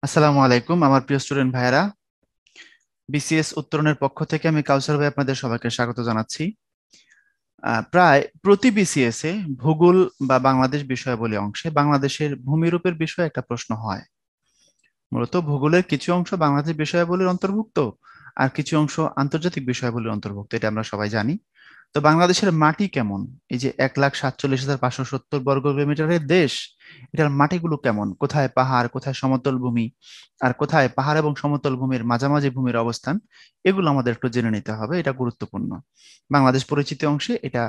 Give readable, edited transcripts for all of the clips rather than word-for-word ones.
আসসালামু আলাইকুম আমার প্রিয় স্টুডেন্ট ভাইয়েরা। বিসিএস উত্তরণের পক্ষ থেকে আমি কাউসার ভাই আপনাদের সবাইকে স্বাগত জানাচ্ছি। প্রায় প্রতি বিসিএস এ ভূগোল বা বাংলাদেশ বিষয়াবলী অংশে বাংলাদেশের ভূমিরূপের বিষয়ে একটা প্রশ্ন হয়। মূলত ভূগোলের কিছু অংশ বাংলাদেশ বিষয়াবলীর অন্তর্ভুক্ত, আর কিছু অংশ আন্তর্জাতিক বিষয়াবলীর অন্তর্ভুক্ত, এটা আমরা সবাই জানি। তো বাংলাদেশের মাটি কেমন, এই যে 1,47,570 বর্গ কিলোমিটারের দেশ, এটার মাটিগুলো কেমন, কোথায় পাহাড়, কোথায় সমতল ভূমি, আর কোথায় পাহাড় এবং সমতল ভূমির মাঝামাঝি ভূমির অবস্থান, এগুলো আমাদের একটু জেনে নিতে হবে, এটা গুরুত্বপূর্ণ। বাংলাদেশ পরিচিতি অংশে এটা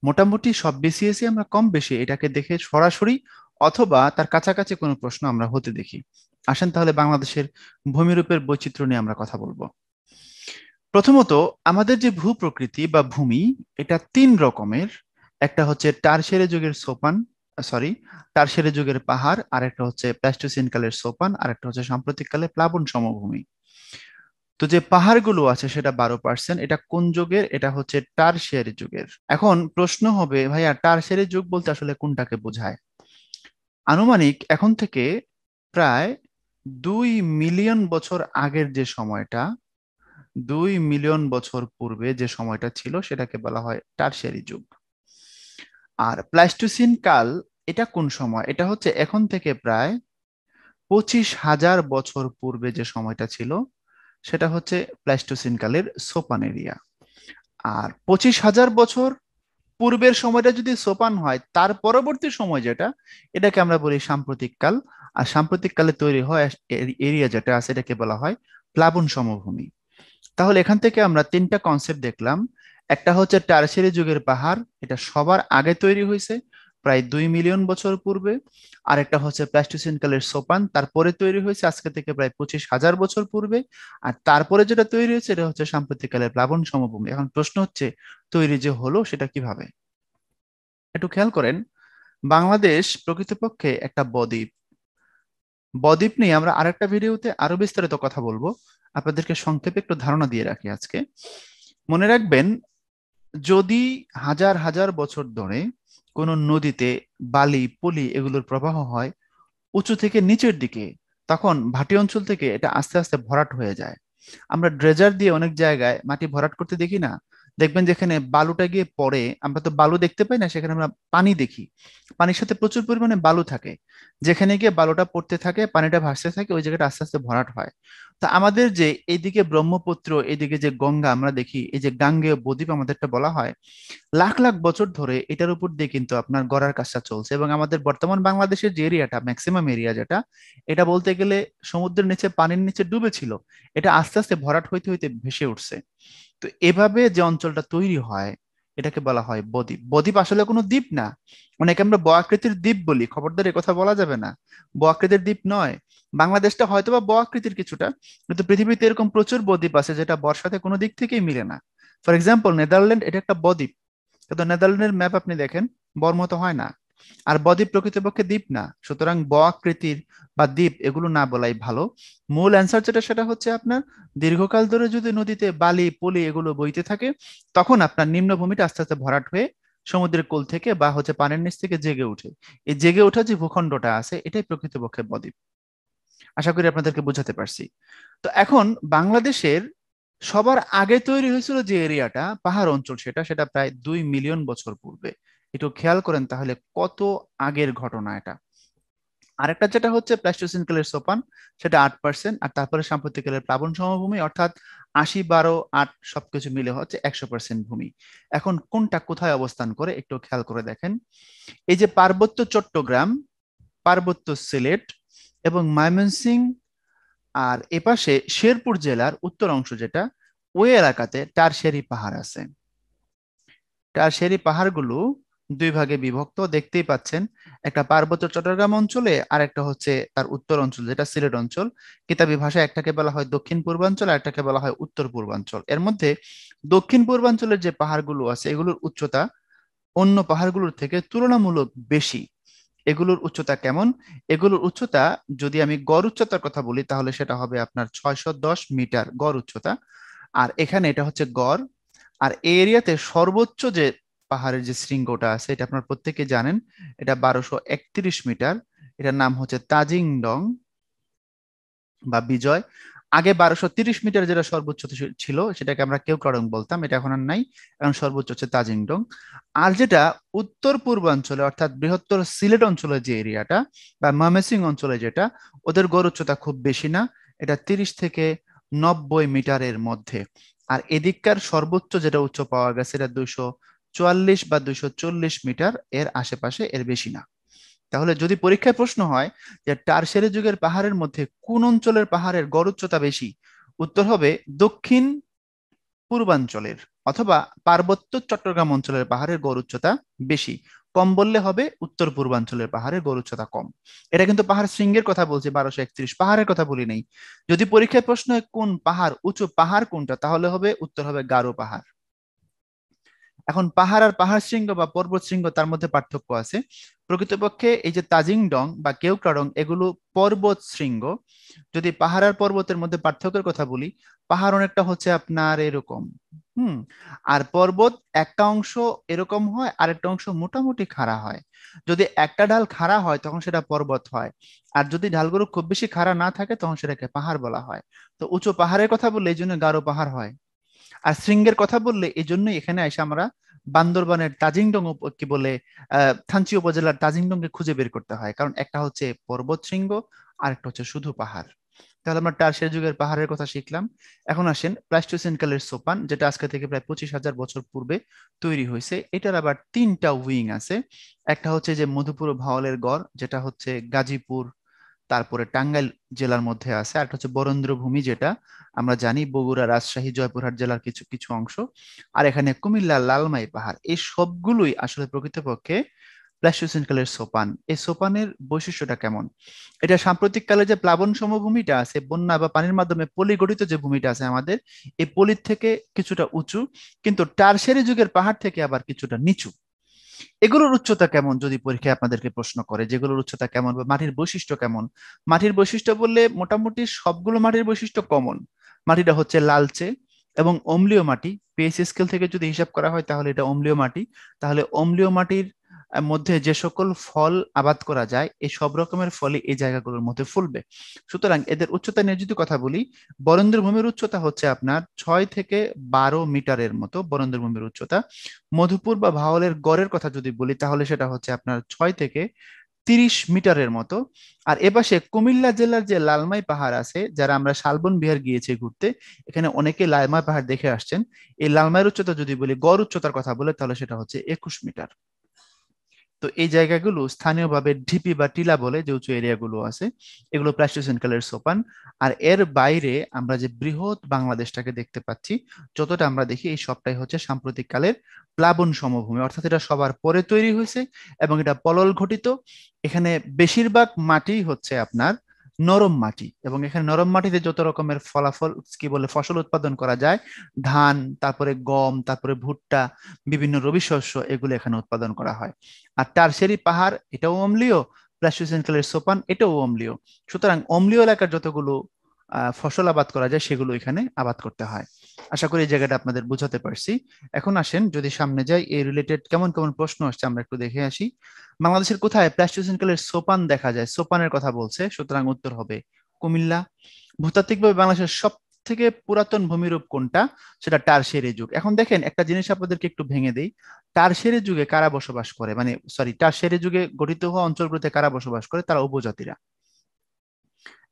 মোটামুটি সব বিসিএসই আমরা কম বেশি এটাকে দেখে সরাসরি অথবা তার কাছাকাছি কোনো প্রশ্ন আমরা হতে দেখি। আসেন তাহলে বাংলাদেশের ভূমিরূপের বৈচিত্র্য নিয়ে আমরা কথা বলবো। প্রথমত, আমাদের যে ভূপ্রকৃতি বা ভূমি, এটা তিন রকমের। একটা হচ্ছে টারশিয়ারি যুগের সোপান, সরি, টারশিয়ারি যুগের পাহাড়, আর একটা হচ্ছে প্লাস্টোসিন কালের সোপান, আর একটা হচ্ছে সাম্প্রতিক কালে প্লাবন সমভূমি। তো যে পাহাড়গুলো আছে সেটা 12%, এটা কোন যুগের? এটা হচ্ছে টারশিয়ারি যুগের। এখন প্রশ্ন হবে, ভাইয়া টারশিয়ারি যুগ বলতে আসলে কোনটাকে বোঝায়? আনুমানিক এখন থেকে প্রায় 2 মিলিয়ন বছর আগের যে সময়টা, 2 মিলিয়ন বছর পূর্বে যে সময়টা ছিল সেটাকে বলা হয় টারশিয়ারি যুগ। আর প্লাইস্টোসিন কাল, এটা কোন সময়? এটা হচ্ছে এখন থেকে প্রায় 25,000 বছর পূর্বে যে সময়টা ছিল সেটা হচ্ছে প্লাইস্টোসিন কালের সোপান এরিয়া। আর 25,000 বছর পূর্বের সময়টা যদি সোপান হয়, তার পরবর্তী সময় যেটা, এটাকে আমরা বলি সাম্প্রতিক কাল। আর সাম্প্রতিক কালে তৈরি হয় এরিয়া যেটা আছে এটাকে বলা হয় প্লাবন সমভূমি। তাহলে এখান থেকে আমরা তিনটা কনসেপ্ট দেখলাম। একটা হচ্ছে টারশিয়ারি যুগের পাহাড়, এটা সবার আগে তৈরি হয়েছে প্রায় 2 মিলিয়ন বছর পূর্বে। আর একটা হচ্ছে প্লাস্টোসিন কালের সোপান, তারপরে তৈরি হয়েছে আজকে থেকে প্রায় 25,000 বছর পূর্বে। আর তারপরে যেটা তৈরি হয়েছে এটা হচ্ছে সাম্প্রতিক কালের প্লাবন সমভূমি। এখন প্রশ্ন হচ্ছে, তৈরি যে হলো সেটা কিভাবে? একটু খেয়াল করেন, বাংলাদেশ প্রকৃতপক্ষে একটা বদ্বীপ। বদ্বীপ নিয়ে আমরা আরেকটা ভিডিওতে আরো বিস্তারিত কথা বলবো। আপনাদেরকে সংক্ষেপে একটু ধারণা দিয়ে রাখি আজকে। মনে রাখবেন, যদি হাজার হাজার বছর ধরে কোনো নদীতে বালি পলি এগুলোর প্রবাহ হয় উঁচু থেকে নিচের দিকে, তখন ভাটি অঞ্চল থেকে এটা আস্তে আস্তে ভরাট হয়ে যায়। আমরা ড্রেজার দিয়ে অনেক জায়গায় মাটি ভরাট করতে দেখি না? দেখবেন যেখানে বালুটা গিয়ে পড়ে, আমরা তো বালু দেখতে পাই না, সেখানে আমরা পানি দেখি। পানির সাথে প্রচুর পরিমাণে বালু থাকে। যেখানে গিয়ে বালুটা পড়তে থাকে, পানিটা ভাসতে থাকে, ওই জায়গাটা আস্তে আস্তে ভরাট হয়। তা আমাদের যে এইদিকে ব্রহ্মপুত্র, এইদিকে যে গঙ্গা আমরা দেখি, এই যে গাঙ্গেয় বদ্বীপ আমাদেরটা বলা হয়, লাখ লাখ বছর ধরে এটার উপর দিয়ে কিন্তু আপনার গড়ার কাজটা চলছে। এবং আমাদের বর্তমান বাংলাদেশের যে এরিয়াটা, ম্যাক্সিমাম এরিয়া যেটা, এটা বলতে গেলে সমুদ্রের নিচে পানির নিচে ডুবে ছিল, এটা আস্তে আস্তে ভরাট হইতে হইতে ভেসে উঠছে। তো এভাবে যে অঞ্চলটা তৈরি হয় এটাকে বলা হয় বদ্বীপ। বদ্বীপ আসলে কোনো দ্বীপ না। অনেকে আমরা ব আকৃতির দ্বীপ বলি, খবরদার এ কথা বলা যাবে না। ব আকৃতির দ্বীপ নয়। বাংলাদেশটা হয়তোবা ব আকৃতির কিছুটা, কিন্তু পৃথিবীতে এরকম প্রচুর বদ্বীপ আছে যেটা বর্ষাতে কোনো দিক থেকেই মিলে না। ফর এক্সাম্পল, নেদারল্যান্ড, এটা একটা বদ্বীপ, কিন্তু নেদারল্যান্ডের ম্যাপ আপনি দেখেন, বর মতো হয় না। আর বদ্বীপ প্রকৃতপক্ষে দ্বীপ না, সুতরাং ব আকৃতির বা দ্বীপ এগুলো না বলাই ভালো। মূল অ্যান্সার যেটা সেটা হচ্ছে আপনার, দীর্ঘকাল ধরে যদি নদীতে বালি পলি এগুলো বইতে থাকে, তখন আপনার নিম্নভূমিটা আস্তে আস্তে ভরাট হয়ে সমুদ্রের কোল থেকে বা হচ্ছে পানির নিচ থেকে জেগে ওঠে। এই জেগে ওঠা যে ভূখণ্ডটা আছে এটাই প্রকৃতপক্ষে বদ্বীপ। আশা করি আপনাদেরকে বোঝাতে পারছি। তো এখন বাংলাদেশের সবার আগে তৈরি হয়েছিল যে এরিয়াটা, পাহাড় অঞ্চল, সেটা সেটা প্রায় 2 মিলিয়ন বছর পূর্বে। একটু খেয়াল করেন তাহলে কত আগের ঘটনা এটা। আরেকটা যেটা হচ্ছে প্লাস্টোসিন কালের সোপান, সেটা 8%। আর তারপরে সাম্প্রতিক কালের প্লাবন সমভূমি, অর্থাৎ 80, 12, 8 সবকিছু মিলে হচ্ছে 100% ভূমি। এখন কোনটা কোথায় অবস্থান করে একটু খেয়াল করে দেখেন। এই যে পার্বত্য চট্টগ্রাম, পার্বত্য সিলেট এবং ময়মনসিংহ, আর এপাশে শেরপুর জেলার উত্তর অংশ যেটা, ওই এলাকাতে টারশিয়ারি পাহাড় আছে। টারশিয়ারি পাহাড়গুলো দুই ভাগে বিভক্ত, দেখতেই পাচ্ছেন। একটা পার্বত্য চট্টগ্রাম অঞ্চলে, আর একটা হচ্ছে তার উত্তর অঞ্চল যেটা সিলেট অঞ্চল। কিতাবি ভাষায় একটাকে বলা হয় দক্ষিণ পূর্বাঞ্চল, আর একটাকে বলা হয় উত্তর পূর্বাঞ্চল। এর মধ্যে দক্ষিণ পূর্বাঞ্চলের যে পাহাড়গুলো আছে এগুলোর উচ্চতা অন্য পাহাড়গুলোর থেকে তুলনামূলক বেশি। এগুলোর উচ্চতা কেমন? এগুলোর উচ্চতা, যদি আমি গড় উচ্চতার কথা বলি তাহলে সেটা হবে আপনার 610 মিটার গড় উচ্চতা। আর এখানে এটা হচ্ছে গড়। আর এই এরিয়াতে সর্বোচ্চ যে পাহাড়ের যে শৃঙ্গটা আছে এটা আপনার প্রত্যেকে জানেন, এটা 1231 মিটার। এটার নাম হচ্ছে তাজিং ডং। বা বিজয়। আগে 1230 মিটার যেটা সর্বোচ্চ ছিল সেটাকে আমরা কেওক্রাডং বলতাম, এটা এখন আর নাই, এখন সর্বোচ্চ হচ্ছে তাজিংডং। আর যেটা উত্তর পূর্বাঞ্চলে অর্থাৎ বৃহত্তর সিলেট অঞ্চলে যে এরিয়াটা বা ময়মনসিংহ অঞ্চলে যেটা, ওদের গড় উচ্চতা খুব বেশি না, এটা 30 থেকে 90 মিটারের মধ্যে। আর এদিককার সর্বোচ্চ যেটা উচ্চ পাওয়া গেছে এটা 244 বা 240 মিটার, এর আশেপাশে, এর বেশি না। তাহলে যদি পরীক্ষায় প্রশ্ন হয় যে টারশিয়ারি যুগের পাহাড়ের মধ্যে কোন অঞ্চলের পাহাড়ের গড় উচ্চতা বেশি, উত্তর হবে দক্ষিণ পূর্বাঞ্চলের অথবা পার্বত্য চট্টগ্রাম অঞ্চলের পাহাড়ের গড় উচ্চতা বেশি। কম বললে হবে উত্তর পূর্বাঞ্চলের পাহাড়ের গড় উচ্চতা কম। এটা কিন্তু পাহাড় শৃঙ্গের কথা বলছি, 1231, পাহাড়ের কথা বলি নাই। যদি পরীক্ষায় প্রশ্ন হয় কোন পাহাড় উঁচু পাহাড় কোনটা, তাহলে হবে উত্তর হবে গারো পাহাড়। এখন পাহাড় আর পাহাড় শৃঙ্গ বা পর্বত শৃঙ্গ তার মধ্যে পার্থক্য আছে। প্রকৃতপক্ষে এই যে তাজিং ডং বা কেওক্রাডং এগুলো পর্বত শৃঙ্গ। যদি পাহাড় আর পর্বতের মধ্যে পার্থক্যের কথা বলি, পাহাড় অনেকটা হচ্ছে আপনার এরকম, হুম, আর পর্বত একটা অংশ এরকম হয় আর একটা অংশ মোটামুটি খাড়া হয়। যদি একটা ঢাল খাড়া হয় তখন সেটা পর্বত হয়, আর যদি ঢালগুলো খুব বেশি খাড়া না থাকে তখন সেটাকে পাহাড় বলা হয়। তো উঁচু পাহাড়ের কথা বললে এই জন্য গারো পাহাড় হয়। আর শৃঙ্গের কথা বললে এই জন্যই এখানে এসে আমরা বান্দরবানের তাজিংডং কি বলে থানচি উপজেলার তাজিংডং কে খুঁজে বের করতে হয়, কারণ একটা হচ্ছে পর্বত শৃঙ্গ আর একটা হচ্ছে শুধু পাহাড়। তাহলে আমরা টারশিয়ারি যুগের পাহাড়ের কথা শিখলাম। এখন আসেন প্লাইস্টোসিন কালের সোপান, যেটা আজকে থেকে প্রায় 25,000 বছর পূর্বে তৈরি হয়েছে। এটার আবার তিনটা উইং আছে। একটা হচ্ছে যে মধুপুর ও ভাওয়ালের গড়, যেটা হচ্ছে গাজীপুর তারপরে টাঙ্গাইল জেলার মধ্যে আছে। আর একটা হচ্ছে বরেন্দ্র ভূমি, যেটা আমরা জানি বগুড়া, রাজশাহী, জয়পুরহাট জেলার কিছু কিছু অংশ। আর এখানে কুমিল্লা লালমাই পাহাড়। এই সবগুলোই আসলে প্রকৃতপক্ষে প্লাইস্টোসিন কালের সোপান। এই সোপানের বৈশিষ্ট্যটা কেমন? এটা সাম্প্রতিক কালে যে প্লাবন সমভূমিটা আছে, বন্যা বা পানির মাধ্যমে পলি গঠিত যে ভূমিটা আছে আমাদের, এই পলির থেকে কিছুটা উঁচু, কিন্তু টারশিয়ারি যুগের পাহাড় থেকে আবার কিছুটা নিচু। এগুলোর উচ্চতা কেমন যদি পরীক্ষায় আপনাদেরকে প্রশ্ন করে, যেগুলোর উচ্চতা কেমন বা মাটির বৈশিষ্ট্য কেমন? মাটির বৈশিষ্ট্য বললে মোটামুটি সবগুলো মাটির বৈশিষ্ট্য কমন। মাটিটা হচ্ছে লালচে এবং অম্লীয় মাটি। পিএইচ স্কেল থেকে যদি হিসাব করা হয় তাহলে এটা অম্লীয় মাটি। তাহলে অম্লীয় মাটির মধ্যে যে সকল ফল আবাদ করা যায়, এই সব রকমের ফলই এই জায়গাগুলোর মধ্যে ফলবে। সুতরাং এদের উচ্চতা নিয়ে যদি কথা বলি, বরেন্দ্র ভূমির উচ্চতা হচ্ছে আপনার 6 থেকে 12 মিটারের মতো, বরেন্দ্র ভূমির উচ্চতা। মধুপুর বা ভাওয়ালের গড়ের কথা যদি বলি তাহলে সেটা হচ্ছে আপনার 6 থেকে 30 মিটারের মতো। আর এপাশে কুমিল্লা জেলার যে লালমাই পাহাড় আছে, যারা আমরা শালবন বিহার গিয়েছি ঘুরতে, এখানে অনেকে লালমাই পাহাড় দেখে আসছেন। এই লালমাইয়ের উচ্চতা যদি বলি, গড় উচ্চতার কথা বলে, তাহলে সেটা হচ্ছে 21 মিটার। তো এই জায়গাগুলো স্থানীয়ভাবে ঢিপি বা টিলা বলে, যে উঁচু এরিয়াগুলো আছে, এগুলো প্লাস্টোসিন কালের সোপান। আর এর বাইরে আমরা যে বৃহৎ বাংলাদেশটাকে দেখতে পাচ্ছি, যতটা আমরা দেখি এই সবটাই হচ্ছে সাম্প্রতিক কালের প্লাবন সমভূমি, অর্থাৎ এটা সবার পরে তৈরি হয়েছে এবং এটা পলল ঘটিত। এখানে বেশিরভাগ মাটি হচ্ছে আপনার নরম মাটি, এবং এখানে নরম মাটিতে যত রকমের ফলাফল কি বলে ফসল উৎপাদন করা যায়, ধান, তারপরে গম, তারপরে ভুট্টা, বিভিন্ন রবি শস্য, এগুলো এখানে উৎপাদন করা হয়। আর টারসিয়ারি পাহাড় এটাও অম্লীয়, প্লাস্টোসিন কালের সোপান এটাও অম্লীয়। সুতরাং অম্লীয় এলাকার যতগুলো ফসল আবাদ করা যায় সেগুলো এখানে আবাদ করতে হয়। আশা করি এই জায়গাটা আপনাদের বুঝাতে পারছি। এখন আসেন যদি সামনে যাই, এই রিলেটেড কেমন কেমন প্রশ্ন আসছে আমরা একটু দেখে আসি। বাংলাদেশের কোথায় প্লাস্টোসিন কালের সোপান দেখা যায়? সোপানের কথা বলছে, সুতরাং উত্তর হবে কুমিল্লা। ভূতাত্ত্বিকভাবে বাংলাদেশের সব থেকে পুরাতন ভূমিরূপ কোনটা? সেটা টারশিয়ারি যুগ। এখন দেখেন একটা জিনিস আপনাদেরকে একটু ভেঙে দেই। টারশিয়ারি যুগে কারা বসবাস করে, মানে সরি, টারশিয়ারি যুগে গঠিত হওয়া অঞ্চলগুলোতে কারা বসবাস করে? তারা উপজাতিরা।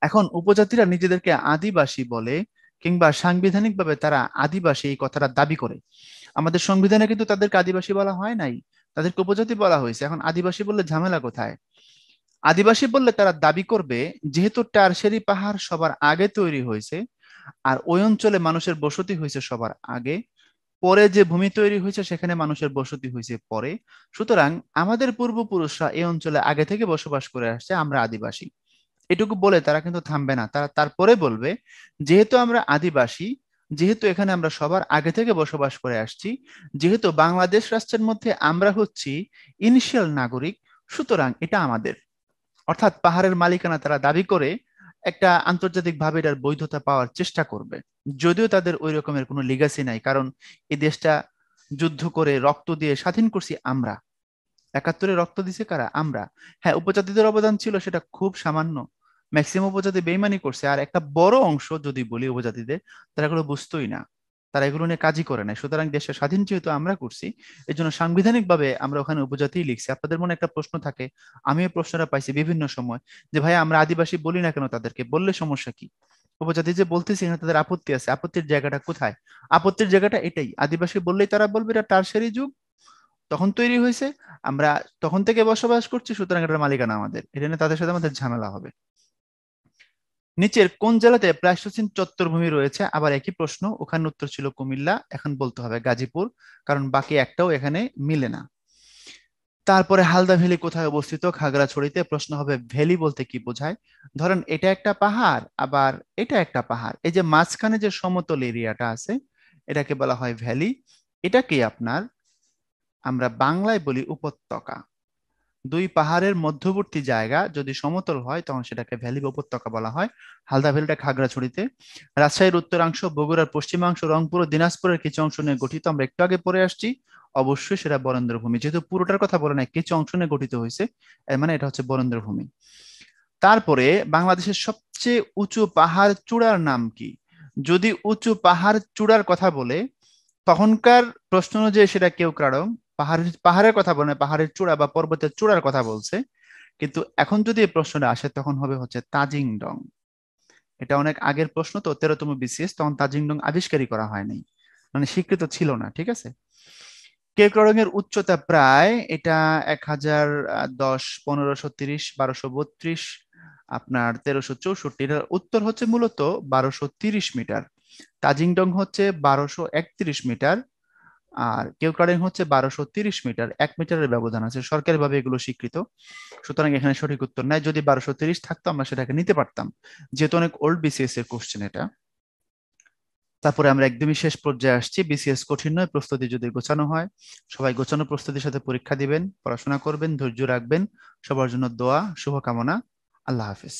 এখন উপজাতিরা নিজেদেরকে আদিবাসী বলে, কিংবা সাংবিধানিকভাবে তারা আদিবাসী এই কথাটা দাবি করে। আমাদের সংবিধানে কিন্তু তাদেরকে আদিবাসী বলা হয় নাই, তাদেরকে উপজাতি বলা হয়েছে। এখন আদিবাসী বললে ঝামেলা কোথায়? আদিবাসী বললে তারা দাবি করবে যেহেতু টারশিয়ারি পাহাড় সবার আগে তৈরি হয়েছে, আর ওই অঞ্চলে মানুষের বসতি হয়েছে সবার আগে, পরে যে ভূমি তৈরি হয়েছে সেখানে মানুষের বসতি হয়েছে পরে, সুতরাং আমাদের পূর্বপুরুষরা এই অঞ্চলে আগে থেকে বসবাস করে আসছে, আমরা আদিবাসী। এটুকু বলে তারা কিন্তু থামবে না, তারা তারপরে বলবে যেহেতু আমরা আদিবাসী, যেহেতু এখানে আমরা সবার আগে থেকে বসবাস করে আসছি, যেহেতু বাংলাদেশ রাষ্ট্রের মধ্যে আমরা হচ্ছি ইনিশিয়াল নাগরিক, সুতরাং এটা আমাদের। অর্থাৎ পাহাড়ের মালিকানা তারা দাবি করে একটা আন্তর্জাতিক ভাবে এটার বৈধতা পাওয়ার চেষ্টা করবে, যদিও তাদের ওই রকমের কোনো লিগাসি নাই। কারণ এই দেশটা যুদ্ধ করে রক্ত দিয়ে স্বাধীন করছি আমরা। 71-এ রক্ত দিছে কারা? আমরা। হ্যাঁ, উপজাতিদের অবদান ছিল, সেটা খুব সামান্য, ম্যাক্সিমাম উপজাতি বেইমানি করছে, আর একটা বড় অংশ যদি বলি উপজাতিদের, তারা এগুলো বুঝতোই না, তারা এগুলো নিয়ে কাজই করে না। সুতরাং দেশের স্বাধীন যেহেতু আমরা করছি, এই জন্য সাংবিধানিক ভাবে আমরা ওখানে উপজাতি লিখছি। আপনাদের মনে একটা প্রশ্ন থাকে, আমি এই প্রশ্নটা পাইছি বিভিন্ন সময়, যে ভাই আমরা আদিবাসী বলি না কেন, তাদেরকে বললে সমস্যা কি? উপজাতি যে বলতেছি এখানে তাদের আপত্তি আছে, আপত্তির জায়গাটা কোথায়? আপত্তির জায়গাটা এটাই, আদিবাসী বললেই তারা বলবে এটা টারশারি যুগ তখন তৈরি হয়েছে, আমরা তখন থেকে বসবাস করছি, সুতরাং এটার মালিকানা আমাদের, এটা নিয়ে তাদের সাথে আমাদের ঝামেলা হবে। নিচের কোন জেলাতে প্লাইস্টোসিন চত্বরভূমি রয়েছে? আবার একই প্রশ্ন, ওখানে উত্তর ছিল কুমিল্লা, এখন বলতে হবে গাজীপুর, কারণ বাকি একটাও এখানে মিলে না। তারপরে হালদা ভ্যালি কোথায় অবস্থিত? খাগড়াছড়িতে। প্রশ্ন হবে ভ্যালি বলতে কি বোঝায়? ধরেন এটা একটা পাহাড়, আবার এটা একটা পাহাড়, এই যে মাঝখানে যে সমতল এরিয়াটা আছে, এটাকে বলা হয় ভ্যালি। এটাকে আপনার আমরা বাংলায় বলি উপত্যকা। দুই পাহাড়ের মধ্যবর্তী জায়গা যদি সমতল হয় তখন সেটাকে ভ্যালি বা উপত্যকা বলা হয়। হালদা ভ্যালিটা খাগড়াছড়িতে। রাজশাহীর উত্তরাংশ, বগুড়ার পশ্চিমাংশ, রংপুর ও দিনাজপুরের কিছু অংশ নিয়ে গঠিত, আমরা একটু আগে পড়ে আসছি। অবশ্যই সেটা বরেন্দ্র ভূমি, যেহেতু পুরোটার কথা বলে নাই, কিছু অংশ নিয়ে গঠিত হয়েছে, এর মানে এটা হচ্ছে বরেন্দ্র ভূমি। তারপরে বাংলাদেশের সবচেয়ে উঁচু পাহাড় চূড়ার নাম কি? যদি উঁচু পাহাড় চূড়ার কথা বলে, তখনকার প্রশ্ন অনুযায়ী সেটা কেওক্রাডং, পাহাড়ের পাহাড়ের কথা বলে না, পাহাড়ের চূড়া বা পর্বতের চূড়ার কথা বলছে। কিন্তু এখন যদি এই প্রশ্নটা আসে তখন হবে হচ্ছে তাজিং ডং। এটা অনেক আগের প্রশ্ন, তো 13তম বিসিএস, তখন তাজিং ডং আবিষ্কারই করা হয়নি, মানে স্বীকৃত ছিল না, ঠিক আছে। কেওক্রাডং এর উচ্চতা প্রায় এটা 1010, 1530, 1232, আপনার 1364, এটার উত্তর হচ্ছে মূলত 1230 মিটার। তাজিং ডং হচ্ছে 1231 মিটার, আর কেওক্রাডেন হচ্ছে 1230 মিটার, 1 মিটারের ব্যবধান আছে, সরকারিভাবে এগুলো স্বীকৃত। সুতরাং এখানে সঠিক উত্তর নাই, যদি 1230 থাকতো আমরা সেটাকে নিতে পারতাম, যেহেতু অনেক ওল্ড বিসিএস এর কোশ্চেন এটা। তারপরে আমরা একদমই শেষ পর্যায়ে আসছি, বিসিএস কঠিন নয়, প্রস্তুতি যদি গোছানো হয়। সবাই গোছানো প্রস্তুতির সাথে পরীক্ষা দিবেন, পড়াশোনা করবেন, ধৈর্য রাখবেন। সবার জন্য দোয়া, শুভকামনা। আল্লাহ হাফেজ।